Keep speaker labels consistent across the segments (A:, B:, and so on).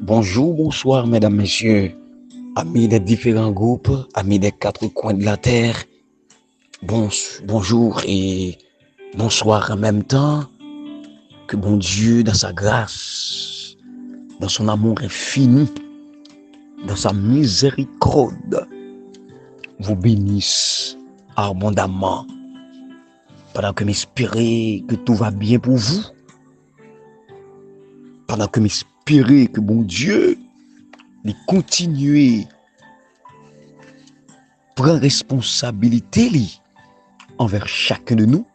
A: Bonjour, bonsoir, mesdames, messieurs, amis des différents groupes, amis des quatre coins de la terre. Bonjour et bonsoir en même temps. Que bon Dieu, dans sa grâce, dans son amour infini, dans sa miséricorde, vous bénisse abondamment. Pendant que m'espérez que tout va bien pour vous, pendant que m'espérez que bon Dieu, il continue prend responsabilité envers chacun de nous.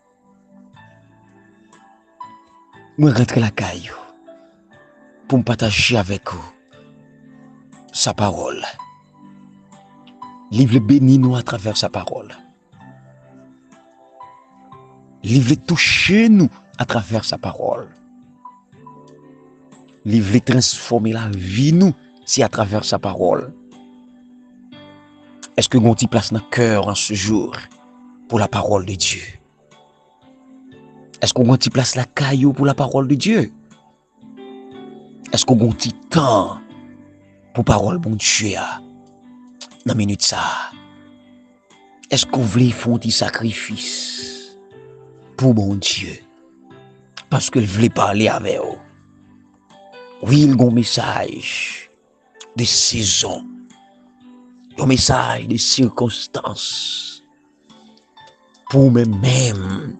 A: Moi rentre la caille pour me partager avec vous sa parole. Livre béni nous à travers sa parole. Livre toucher nous à travers sa parole. Livre transformer la vie nous si à travers sa parole. Est-ce que vous avez place dans le cœur en ce jour pour la parole de Dieu? Est-ce que vous avez place la caillou pour la parole de Dieu? Est-ce que vous avez temps pour la parole de Dieu dans la minute ça? Est-ce que vous voulez faire un petit sacrifice pour bon Dieu? Parce que vous voulez parler avec vous. Oui, il y a un message de saison. Un message de circonstances pour même dans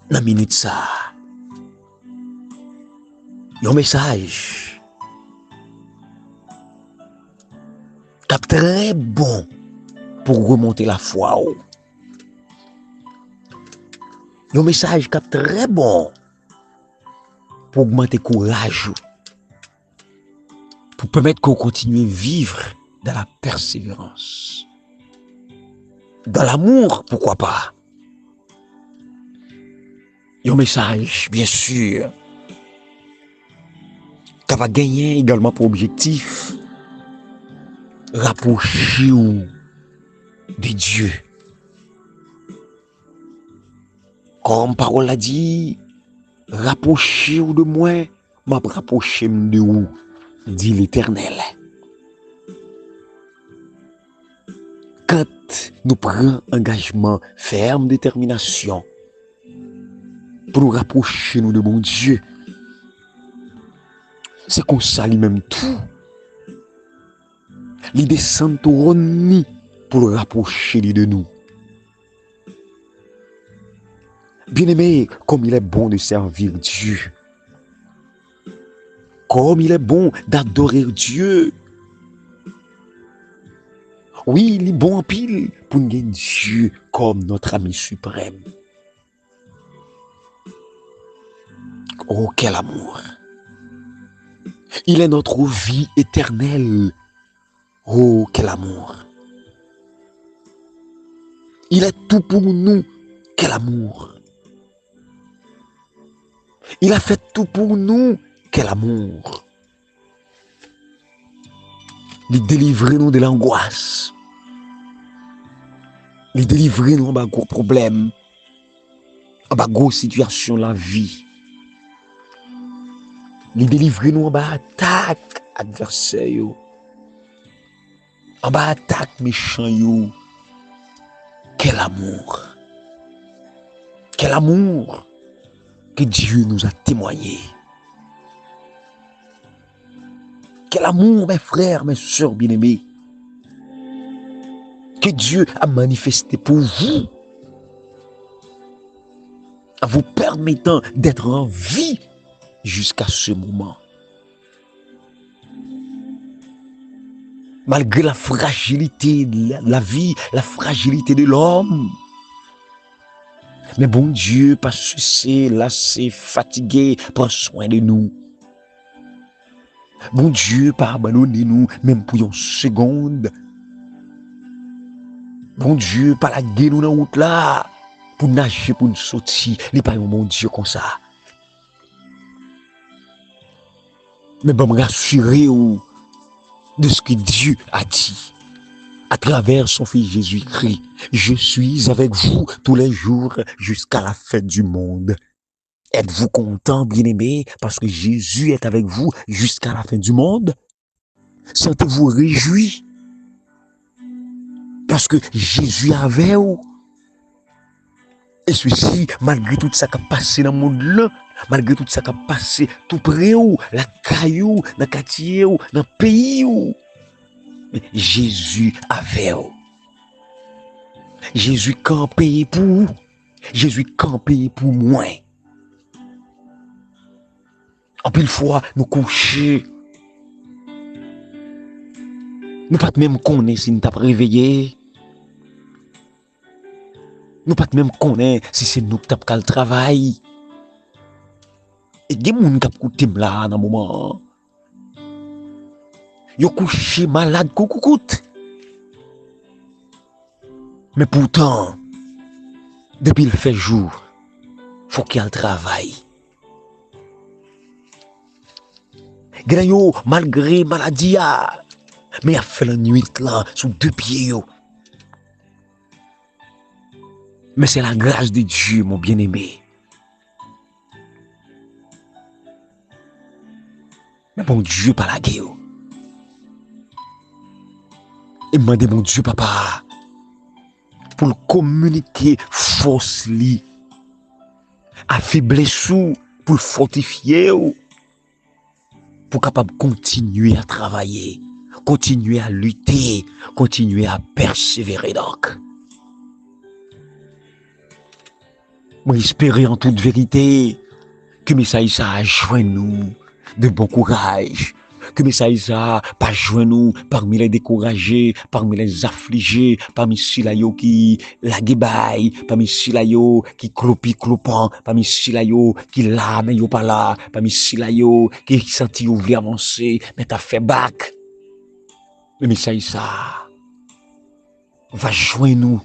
A: la minute ça. Un message qui est très bon pour remonter la foi. Un message qui est très bon pour augmenter le courage, pour permettre qu'on continue à vivre dans la persévérance, dans l'amour, pourquoi pas. Un message, bien sûr, qui va gagner également pour objectif rapprocher de Dieu. Comme parole l'a dit, rapprochez-vous de moi, m'a rapproché de vous, dit l'Éternel. Quand nous prenons engagement, ferme détermination pour nous rapprocher nous de bon Dieu, c'est qu'on s'allie même tout. Il descend au roni pour le rapprocher de nous. Bien-aimé, comme il est bon de servir Dieu, comme il est bon d'adorer Dieu. Oui, il est bon en pile pour nous gagner Dieu comme notre ami suprême. Oh, quel amour! Il est notre vie éternelle. Oh, quel amour! Il est tout pour nous. Quel amour! Il a fait tout pour nous. Quel amour! Il délivre nous de l'angoisse. Il délivre nous de gros problèmes, de gros situations de la vie. Il délivre nous de attaques adversaires, de attaques méchantes. Quel amour! Quel amour que Dieu nous a témoigné. Quel amour, mes frères, mes sœurs bien-aimés, que Dieu a manifesté pour vous, en vous permettant d'être en vie jusqu'à ce moment. Malgré la fragilité de la vie, la fragilité de l'homme. Mais bon Dieu, pas cessé, lassé, fatigué, prend soin de nous. Bon Dieu, pas abandonner nous, même pour une seconde. Bon Dieu, pas la guerre nous dans la route là, pour nager, pour nous sortir. Il n'est pas un bon Dieu comme ça. Mais bon, me rassurer de ce que Dieu a dit. À travers son Fils Jésus-Christ, je suis avec vous tous les jours jusqu'à la fin du monde. Êtes-vous content, bien-aimé, parce que Jésus est avec vous jusqu'à la fin du monde? Sentez-vous réjoui parce que Jésus est avec vous? Et ceci, malgré tout ça qui a passé dans le monde là, malgré tout ça qui a passé tout près où, la caillou, dans le quartier, dans le pays où, mais Jésus avec vous. Jésus campé pour vous. Jésus campé pour moi. En pile fois, nous coucher, nous pas même connaître si nous t'avons réveillé. Nous pas même connaître si c'est nous qui t'avons le travail. Et des gens qui ont écouté là dans le moment. Ils ont couché malade, coucoute. Mais pourtant, depuis le fait jour, faut qu'il y ait le travail. Yo, malgré maladie, mais il a fait la nuit là, sous deux pieds. Mais c'est la grâce de Dieu, mon bien-aimé. Mais bon Dieu, pas la guerre. Et demandez mon Dieu, papa, pour le communiquer force li, affaiblesse pour le fortifier, pour capable continuer à travailler, continuer à lutter, continuer à persévérer donc. Moi, j'espère en toute vérité que message ça a joint nous de bon courage, que message ça pas joint nous parmi les découragés, parmi les affligés, parmi ceux-là qui la guébaille, parmi ceux-là qui clopant, parmi ceux-là qui là mais yo pas là, parmi ceux-là qui senti yo vle avancer mais t'as fait back. Le message ça va joindre nous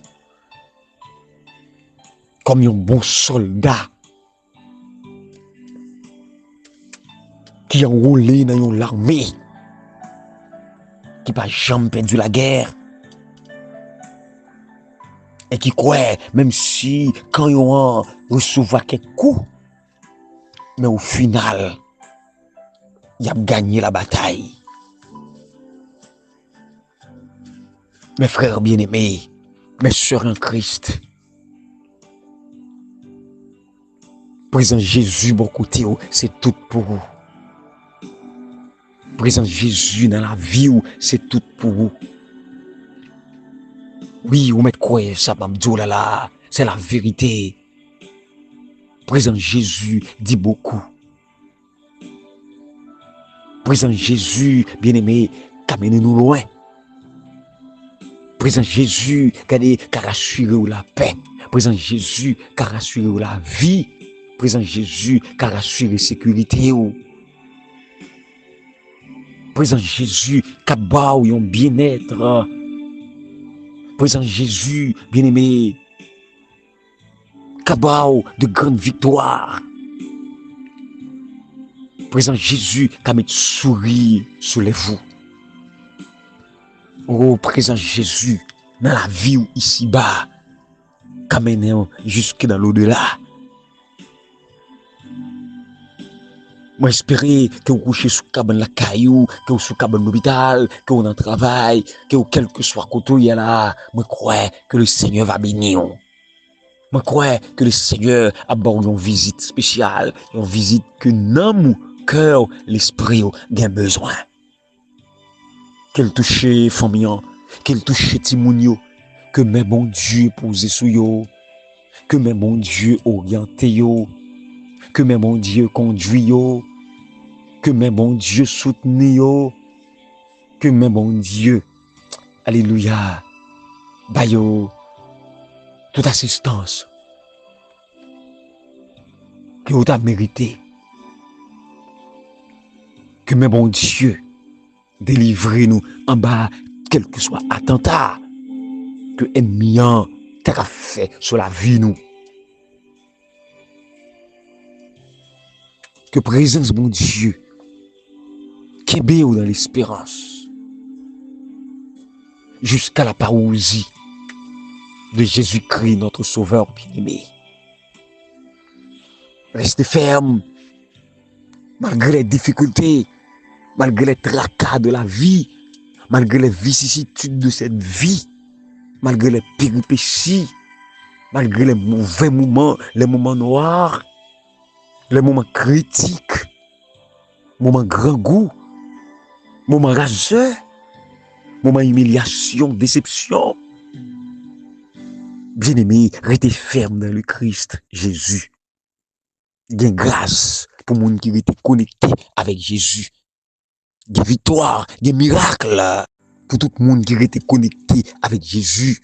A: comme un bon soldat qui enroulé dans l'armée, qui n'a jamais perdu la guerre, et qui croit, même si quand ils ont reçu quelques coups, mais au final, il a gagné la bataille. Mes frères bien-aimés, mes sœurs en Christ, présent Jésus, bon côté, c'est tout pour vous. Présent Jésus dans la vie, c'est tout pour vous. Oui, vous mettez quoi, ça va me dire là, c'est la vérité. Présent Jésus dit beaucoup. Présent Jésus, bien-aimé, amenez-nous loin. Présent Jésus, qui a rassuré la paix. Présent Jésus, qui a rassuré la vie. Présent Jésus, qui a rassuré la sécurité. Présent Jésus, qui a baou un bien-être. Présent Jésus, bien-aimé, qui a baou de grandes victoires. Présent Jésus, qui a mis sourire sur les vous. Oh, présent Jésus, dans la vie ici-bas, qui a mené jusque dans l'au-delà. Moi, j'espérais que vous couchez sous cabane la caillou, que vous sous cabane l'hôpital, que vous en travail, que vous quel que soit côté il y a là. Moi, crois que le Seigneur va bénir. Moi, crois que le Seigneur a bon une visite spéciale, une visite que l'âme, cœur, l'esprit a besoin. Qu'elle touche famille, qu'elle touche Timounio, que mes bon Dieu pose sous yo, que mes bon Dieu oriente yo, que mes bon Dieu conduit yo, que mes bon Dieu soutenu yo, que mes bon Dieu, alléluia, bayo, toute assistance que vous avez mérité, que mes bon Dieu, délivrez-nous en bas, quel que soit attentat que ennemi a fait sur la vie nous. Que présence mon Dieu, qui est dans l'espérance, jusqu'à la parousie de Jésus-Christ, notre Sauveur bien-aimé. Restez ferme, malgré les difficultés, malgré les tracas de la vie, malgré les vicissitudes de cette vie, malgré les péripéties, malgré les mauvais moments, les moments noirs, les moments critiques, moments grand goût, moments rageux, moments humiliation, déception. Bien-aimé, restez ferme dans le Christ Jésus. Il y a grâce pour les gens qui étaient connectés avec Jésus. Il y a victoire, il y a miracle pour tout le monde qui était connecté avec Jésus.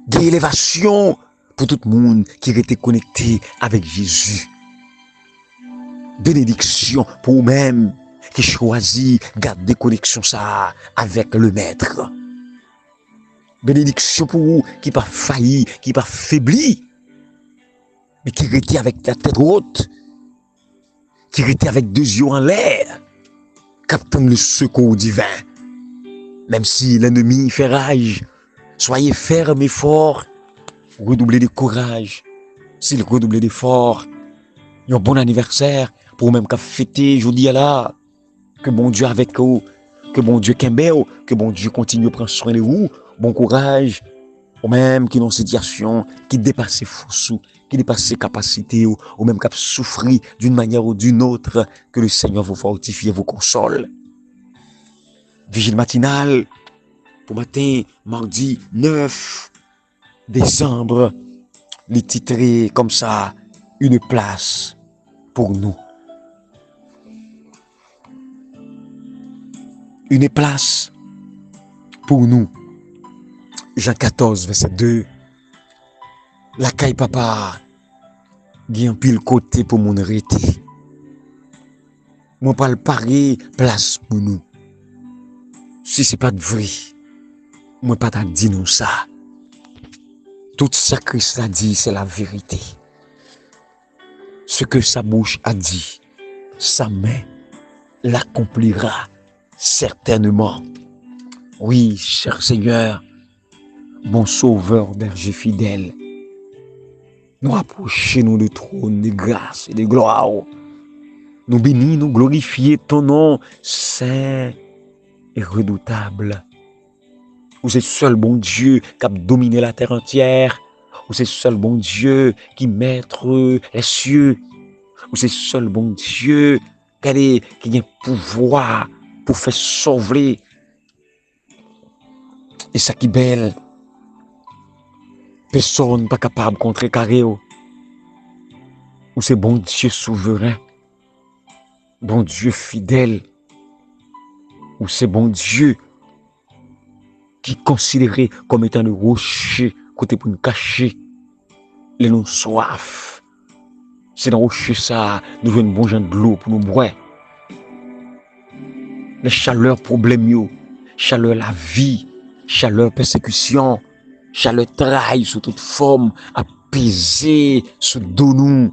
A: Il y a élévation pour tout le monde qui était connecté avec Jésus. Bénédiction pour vous-même qui choisit de garder connexion ça avec le Maître. Bénédiction pour vous qui pas failli, qui pas faibli, mais qui était avec la tête haute, qui était avec 2 yeux en l'air, captant le secours divin. Même si l'ennemi fait rage, soyez ferme et fort, redoublez de courage. S'il redoublez d'effort, un bon anniversaire pour même qu'à fêter, je dis là, que bon Dieu avec vous, que bon Dieu qu'aime, que bon Dieu continue à prendre soin de vous, bon courage, ou même qui dans une situation qui dépasse forces, qui dépasse ses capacités, ou même qui souffrir d'une manière ou d'une autre, que le Seigneur vous fortifie et vous console. Vigile matinale, pour matin, mardi 9 décembre, les titré comme ça, une place pour nous. Une place pour nous. Jean 14, verset 2. La caille papa, gen pile côté pour mon arrêter. Moi pas le pari place pour nous. Si c'est pas de vrai, moi pas t'a dit nous ça. Tout ça que Christ a dit, c'est la vérité. Ce que sa bouche a dit, sa main l'accomplira certainement. Oui, cher Seigneur, mon sauveur, berger fidèle, nous approchons de trône de grâce et de gloire. Nous bénis, nous glorifier ton nom saint et redoutable. Où c'est seul bon Dieu qui a dominé la terre entière. Où c'est seul bon Dieu qui maître les cieux. Où c'est seul bon Dieu qui a le pouvoir pour faire sauver. Et ça qui est belle, personne n'est pas capable de contrecarrer. Où c'est bon Dieu souverain, bon Dieu fidèle. Où c'est bon Dieu qui est considéré comme étant le rocher côté pour nous cacher les non soif. C'est dans le rocher ça, nous voulons un bon genre de l'eau pour nous boire. Les chaleurs problèmes, chaleur la vie, chaleur persécution, chaleur trahi sous toute forme, apaiser sous dos nous.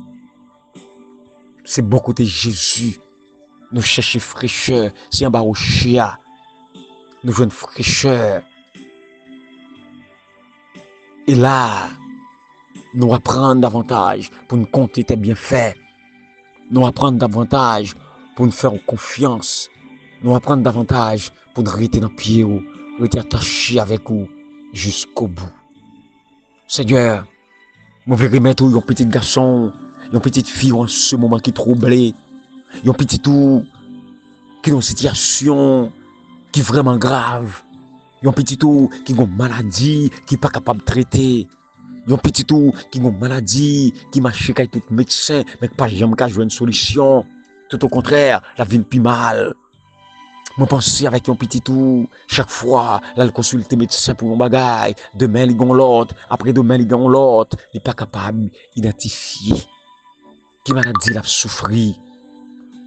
A: C'est bon côté Jésus. Nous cherchons fraîcheur, c'est en bas rocher. Nous voulons fraîcheur. Et là, nous apprendre davantage pour nous compter tes bienfaits. Nous apprendre davantage pour nous faire confiance. Nous apprendre davantage pour nous rester dans le pied, rester attaché avec vous jusqu'au bout. Seigneur, je veux remettre un petit garçon, une petite fille en ce moment qui est troublée, un petit tout qui est dans une situation qui est vraiment grave. Un petit tout qui a une maladie qui n'est pas capable de traiter. Un petit tout qui a une maladie qui marche avec tout médecin, mais pas jamais qu'à jouer une solution. Tout au contraire, la vie est plus mal. Je pense avec un petit tout, chaque fois, là, le consulter médecin pour mon bagage. Demain, il y a l'autre. Après demain, il y a l'autre. Il n'est pas capable d'identifier qui maladie il a souffert.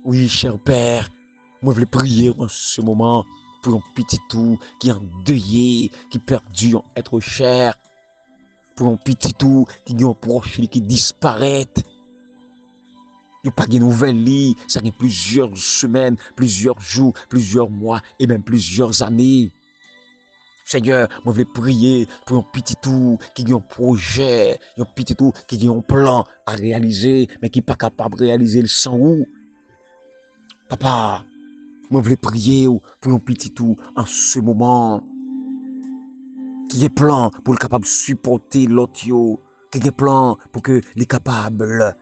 A: Oui, cher Père, moi, je veux prier en ce moment pour un petit tout qui est endeuillé, qui perdu en être cher, pour un petit tout qui est un proche qui disparaît. Il n'y a pas de nouvelles, ça fait plusieurs semaines, plusieurs jours, plusieurs mois et même plusieurs années. Seigneur, moi je vais prier pour un petit tout qui a un projet, un petit tout qui a un plan à réaliser, mais qui n'est pas capable de réaliser le sans ou. Papa, moi je vais prier pour un petit tout en ce moment qui est plan pour le capable de supporter l'autre, qui est plan pour que les capable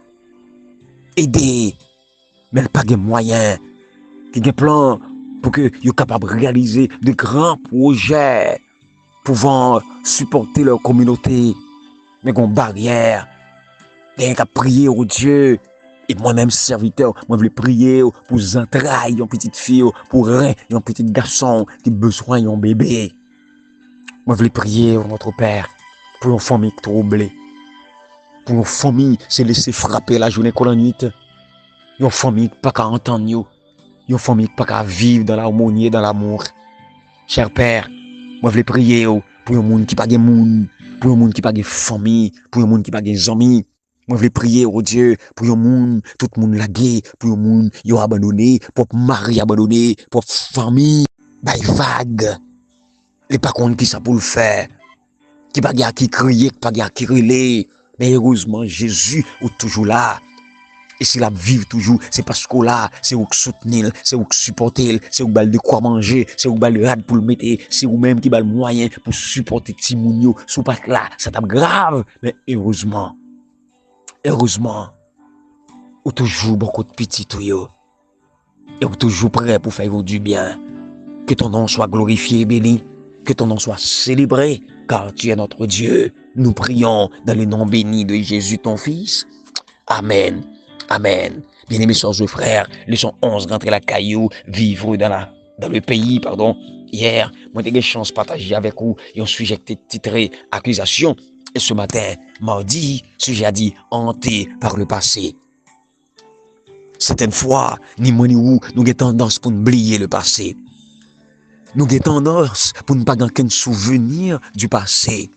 A: aider, mais pas de moyens, qui est plan pour que soient capables de réaliser de grands projets pouvant supporter leur communauté, mais qu'on barrière, rien qu'à prier au Dieu. Et moi-même, serviteur, moi, je veux prier pour les entrailles, une petite fille, pour un petit garçon qui a besoin d'un bébé. Moi, je veux prier au notre Père pour une famille troublée. Pour une famille, c'est laisser frapper la journée comme la nuit. Une famille qui n'a pas qu'à entendre. Une famille qui n'a pas qu'à vivre dans l'harmonie et dans l'amour. Cher Père, moi, je veux prier pour un monde qui n'a pas de monde, pour un monde qui n'a pas de famille, pour un monde qui n'a pas de amis. Moi, je veux prier au Dieu pour un monde, tout le monde lagué, pour un monde qui a abandonné, pour mari abandonné, pour famille, vague. Les pas contre qui ça pour le faire. Qui pas qui crier, qui pas qui relait. Mais heureusement, Jésus est toujours là. Et s'il a vivre toujours, c'est parce que là, c'est où soutenir, c'est où supporter, c'est où de quoi manger, c'est où le rad pour le mettre, c'est où même qui a le moyen pour supporter Timounio. Sous pas là, ça tape grave. Mais heureusement, ou toujours beaucoup de petits tuyaux. Et ou toujours prêt pour faire du bien. Que ton nom soit glorifié et béni. Que ton nom soit célébré, car tu es notre Dieu. Nous prions dans le nom béni de Jésus, ton Fils. Amen. Amen. Bien-aimés sœurs et frères, leçon 11, rentrer la caillou, vivre dans le pays, Hier, moi, j'ai eu chance de partager avec vous un sujet titré Accusation. Et ce matin, mardi, sujet a dit hanté par le passé. Certaines fois, ni moi ni vous, nous avons tendance pour oublier le passé. Nous avons tendance pour ne pas avoir qu'un souvenir du passé.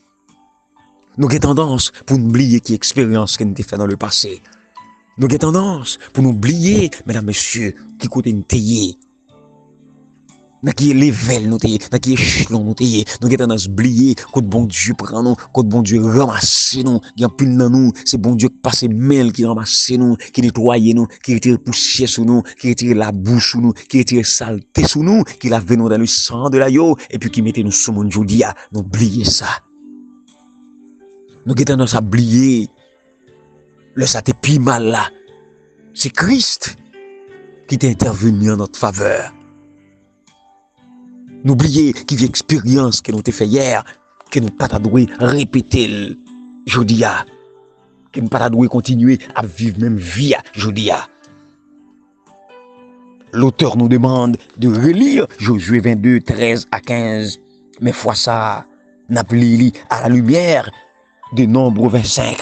A: Nous avons tendance pour oublier qui expérience qu'on a fait dans le passé. Nous avons tendance pour nous oublier, mesdames, messieurs, qui côté nous taillé. Dans qui est level nous taillé, dans qui est échelon nous taillé. Nous avons tendance à oublier que bon Dieu prend nous, que bon Dieu ramasse nous, qui en pile dans nous. C'est bon Dieu qui passe mêle, qui ramasse nous, qui nettoie nous, qui retire poussière sur nous, qui retire la boue sur nous, qui retire saleté sur nous, qui lave nous dans le sang de l'agneau, et puis qui mette nous sur mon jodia. Nous oublier ça. Nous avons tendance à oublier. Le ça t'est pis mal là. C'est Christ qui t'est intervenu en notre faveur. N'oubliez qu'il y a une expérience que nous t'ai fait hier, que nous pas doué répéter jodia, que nous pas doué continuer à vivre même vie jodia. L'auteur nous demande de relire Josué 22, 13 à 15. Mais fois ça, n'a plus à la lumière de Nombre 25.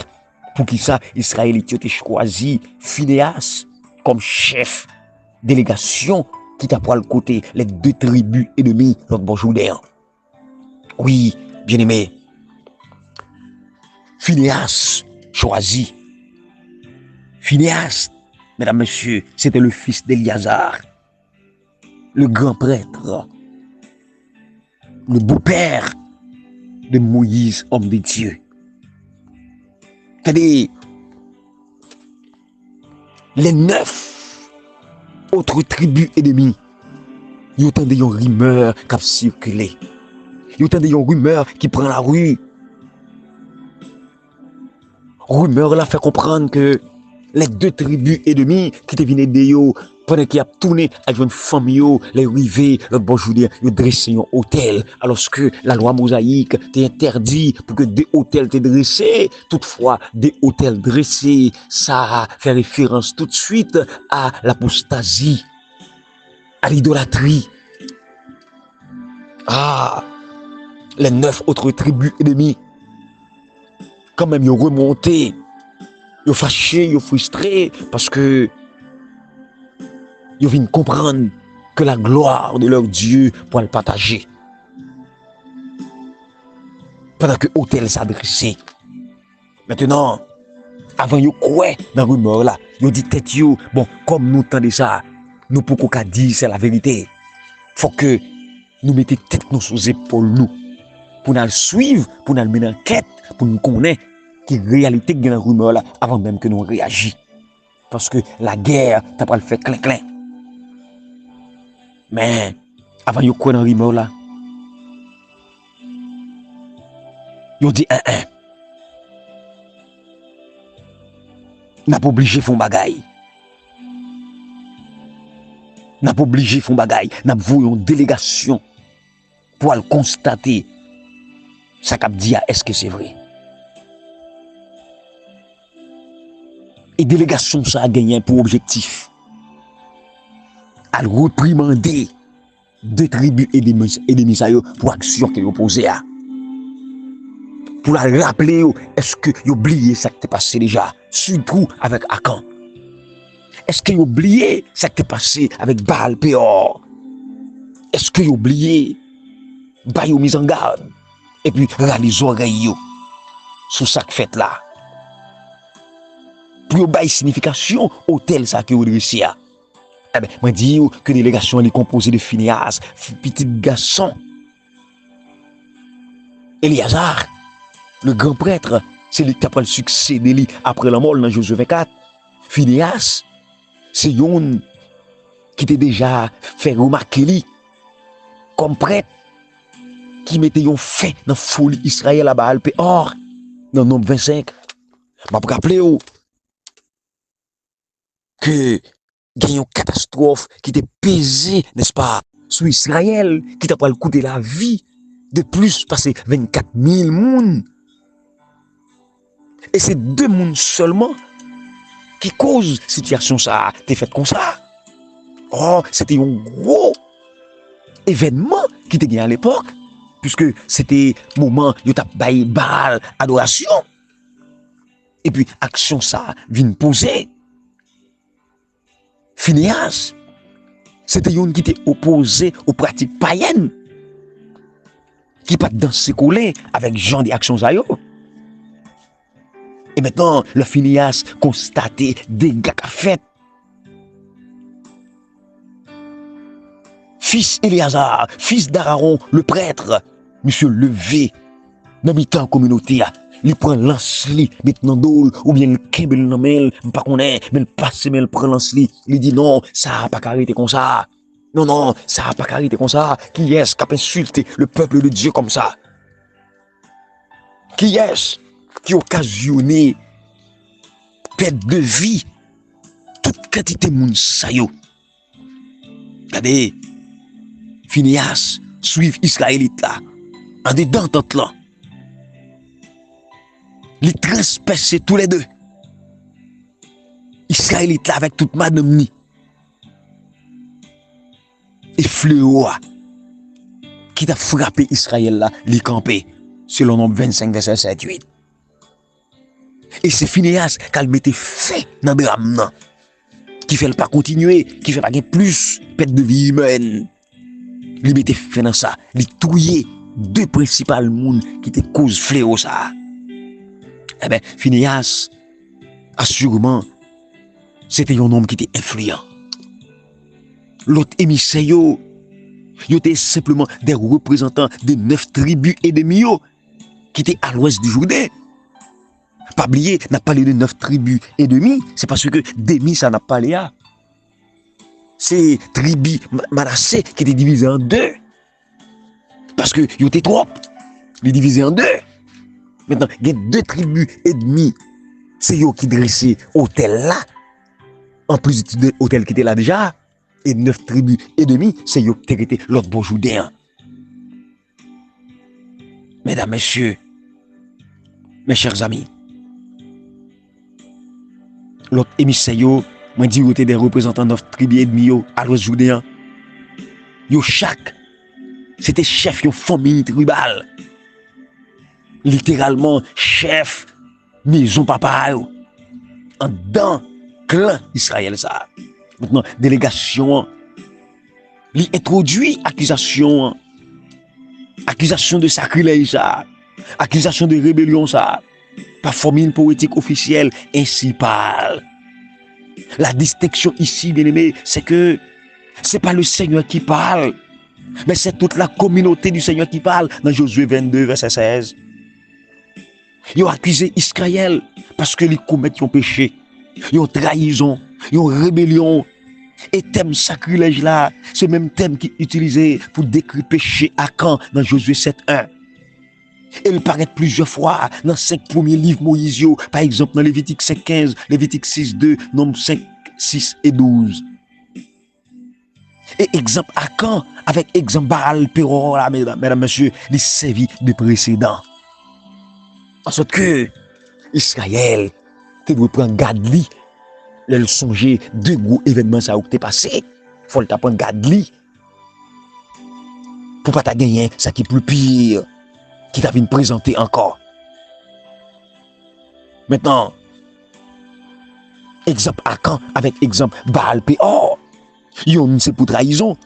A: Pour qui ça, Israélite a choisi Phinéas comme chef délégation qui t'a pour le côté les deux tribus ennemies notre bon Jourdain. Oui, bien aimé. Phinéas choisi. Phinéas, mesdames, messieurs, c'était le fils d'Éliazar, le grand prêtre, le beau-père de Moïse, homme de Dieu. C'est-à-dire, les 9 autres tribus ennemies, ils ont entendu une rumeur qui a circulé. Ils ont entendu une rumeur qui prend la rue. Rumeur là fait comprendre que les 2 tribus ennemies qui te viennent aider pendant qu'il a tourné avec une famille, les rivets, le bon journée, ils ont dressé un hôtel. Alors que la loi mosaïque t'interdit pour que des hôtels te dressés. Toutefois, des hôtels dressés, ça fait référence tout de suite à l'apostasie, à l'idolâtrie. Ah, les 9 autres tribus ennemies, quand même, ils ont remonté, ils ont fâché, ils ont frustré, parce que ils viennent comprendre que la gloire de leur Dieu pour le partager. Pendant que l'hôtel s'adressait. Maintenant, avant ils croient dans la rumeur là, ils dit tête yo, bon, comme nous entendons ça, nous pouvons pas dire c'est la vérité. Faut que nous mettions tête nous sous épaules nous. pour nous suivre, pour nous mener enquête, pour nous connaître qui réalité de la rumeur là avant même que nous réagissions. Parce que la guerre, t'as pas le fait clin. Mais avant de croire dans la rumeur là, ils dit un. N'a pas obligé de faire bagaille. N'a pas obligé de faire bagaille. N'a pas voulu une délégation pour le constater. Ça cap dit est-ce que c'est vrai? Et délégation ça a gagné pour objectif à reprimander deux tribus ennemies pour action qu'ils ont posée à. Pour la rappeler, est-ce que vous oubliez ça qui t'est passé déjà, surtout avec Akan? Est-ce que vous oubliez ça qui t'est passé avec Baal Péor? Est-ce que vous oubliez Bayou mise en garde? Et puis, les oreilles sur ça que fait là. Pour vous bailler signification, hôtel ça que vous dressez. Eh bien, moi dis que la délégation est composée de Phinéas, petit garçon. Éléazar, le grand prêtre, c'est lui qui a pris le succès de lui après la mort dans Josué 24. Phinéas, c'est un qui était déjà fait remarquer lui comme prêtre qui mettait un fait dans la folie Israël à Baal Péor, dans le nombre 25. Je me rappelle que il y a une catastrophe qui était pesée, n'est-ce pas, sur Israël, qui t'a pas le coûté la vie de plus, passer 24 000 personnes. Et c'est 2 personnes seulement qui causent la situation ça, t'es fait comme ça. Oh, c'était un gros événement qui était gagné à l'époque, puisque c'était le moment où tu as baillé Baal, adoration. Et puis, action ça vient poser. Phinéas, c'était un qui était opposé aux pratiques païennes, qui pas dans ses collés avec Jean des actions à eux. Et maintenant, le Phinéas constaté des dégâts qu'a fait. Fils Éléazar, fils d'Aaron, le prêtre, monsieur levé, dans mi-temps communauté, il prend lance-li, maintenant d'ol, ou bien le kebel nan mel, pas connaît, mais le passe, mais le prend lance-li, il dit non, ça a pas carité comme ça. Non, ça a pas carité comme ça. Qui est-ce qui a insulté le peuple de Dieu comme ça? Qui est-ce qui a occasionné perte de vie? Toute quantité de moun sa yo. Regardez, Phinéas, suivre Israélite là, en dedans tant là. Les transpercer tous les deux. Israélite là avec toute madame ni. Et fléau qui t'a frappé Israël là, les campé, selon nombre 25, verset 7, 8. Et c'est Phinéas qui a mis fait dans le drame, qui fait le pas continuer, qui fait pas plus perte de vie humaine. Il mettait fait dans ça, il touillait 2 principales monde qui étaient cause fléau ça. Eh bien, Phinéas, assurément, c'était un homme qui était influent. L'autre émissaire, ils étaient simplement des représentants des 9 tribus ennemies qui étaient à l'ouest du Jourdain. Pas oublier, n'a parlé de 9 tribus ennemies, c'est parce que demi ça n'a pas parlé à. C'est tribu Manassé qui était divisé en 2. Parce que ils étaient trop, ils divisé en 2. Maintenant, il y a 2 tribus ennemies. C'est eux qui dressaient l'hôtel là. En plus de l'hôtel qui était là déjà. Et 9 tribus ennemies, c'est eux qui étaient l'autre bon Jourdain. Mesdames, messieurs, mes chers amis, l'autre émissaire, moi dit des représentants de 9 tribus ennemies à l'ouest Jourdain. Yo chaque, c'était chef de famille tribale. Littéralement chef maison papa en dans clan Israël ça. Maintenant délégation li introduit accusation de sacrilège ça, accusation de rébellion ça, par formule poétique officielle ainsi parle. La distinction ici bien aimé, c'est que c'est pas le Seigneur qui parle, Mais c'est toute la communauté du Seigneur qui parle dans Josué 22, verset 16. Ils ont accusé Israël parce que les commettent un péché. Ils ont trahison, ils ont rébellion. Et thème sacrilège là, c'est le même thème qui est utilisé pour décrire péché à Can dans Josué 7.1. Et il paraît plusieurs fois dans 5 premiers livres Moïse, par exemple dans Lévitique 5.15, Lévitique 6.2, Nombre 5, 6 et 12. Et exemple à Can, avec exemple Baal Péor, là, mesdames, messieurs, les servi de précédent. Parce que Israël, tu dois prendre garde li. Le songer de gros événements ça qui t'est passé. Faut le prendre garde li. Pour pas ta gagner ça qui est plus pire, qui t'a venu présenter encore. Maintenant, exemple à Can avec exemple Baal Péor. Yon c'est pour trahison,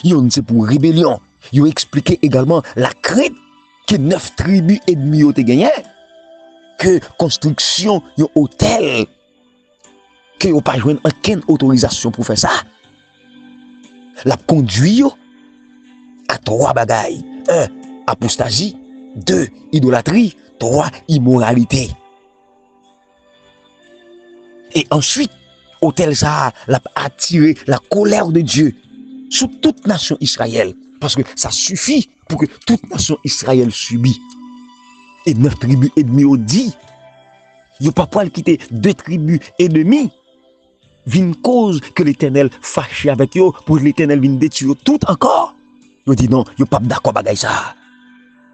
A: yon c'est pour rébellion. Yon expliqué également la crainte que 9 tribus ennemies ont gagné. Que construction yon hôtel que yon pas joindre aucune autorisation pour faire ça. La conduit à 3 bagailles. 1. Apostasie. 2. Idolâtrie. 3. Immoralité. Et ensuite, hôtel ça l'a attiré la colère de Dieu sur toute nation Israël. Parce que ça suffit pour que toute nation Israël subit. Et 9 tribus ennemies ont dit, il pas pas quitter 2 tribus ennemies. Vine cause que l'Éternel fâché avec eux pour l'Éternel vienne détruire tout encore. Ils dit non, ils pas d'accord bagay ça.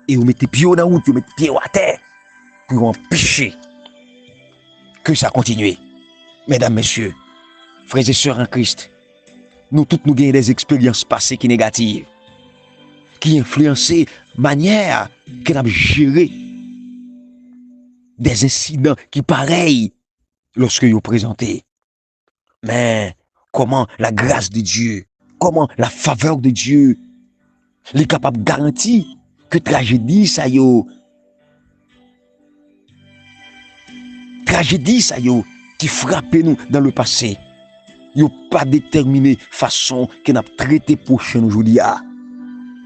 A: Et vous mettez pied dans route, vous mettez pied à terre pour empêcher que ça continue. Mesdames, messieurs, frères et sœurs en Christ, nous toutes nous gagnons des expériences passées qui négatives, qui influencent manière que nous avons géré des incidents qui pareils lorsque vous présentez. Mais comment la grâce de Dieu, comment la faveur de Dieu est capable de garantir que tragédie ça qui frappait nous dans le passé, yo pas déterminé façon que n'a traité prochain aujourd'hui.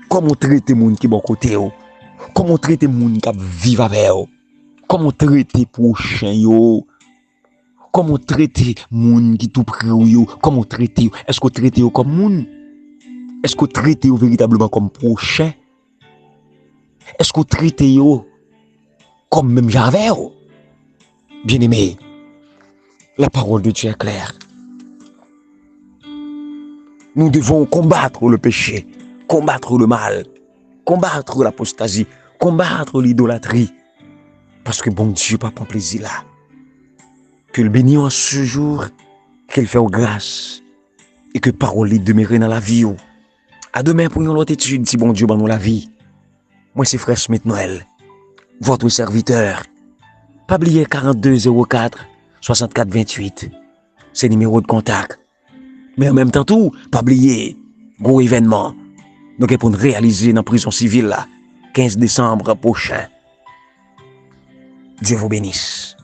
A: Comment traiter monde qui bon côté yo, comment traiter monde qui vivre avec yo, comment traiter prochain yo. Comment traiter moun qui tout près yo? Comment traiter? Est-ce que traiter yo comme moun? Est-ce que traiter yo véritablement comme prochain? Est-ce que traiter yo comme même j'avais? Bien aimé, la parole de Dieu est claire. Nous devons combattre le péché, combattre le mal, combattre l'apostasie, combattre l'idolâtrie. Parce que bon Dieu pas prend plaisir là. Que le bénisse en ce jour, qu'elle fait grâce et que parole demeure dans la vie. À demain pour une autre étude, si bon Dieu dans la vie. Moi c'est Frère Smith Noël, votre serviteur. Pas oublier 4204 64 28. C'est le numéro de contact. Mais en même temps tout, pas oublier gros événement. Donc pour nous réaliser dans la prison civile là, 15 décembre prochain. Dieu vous bénisse.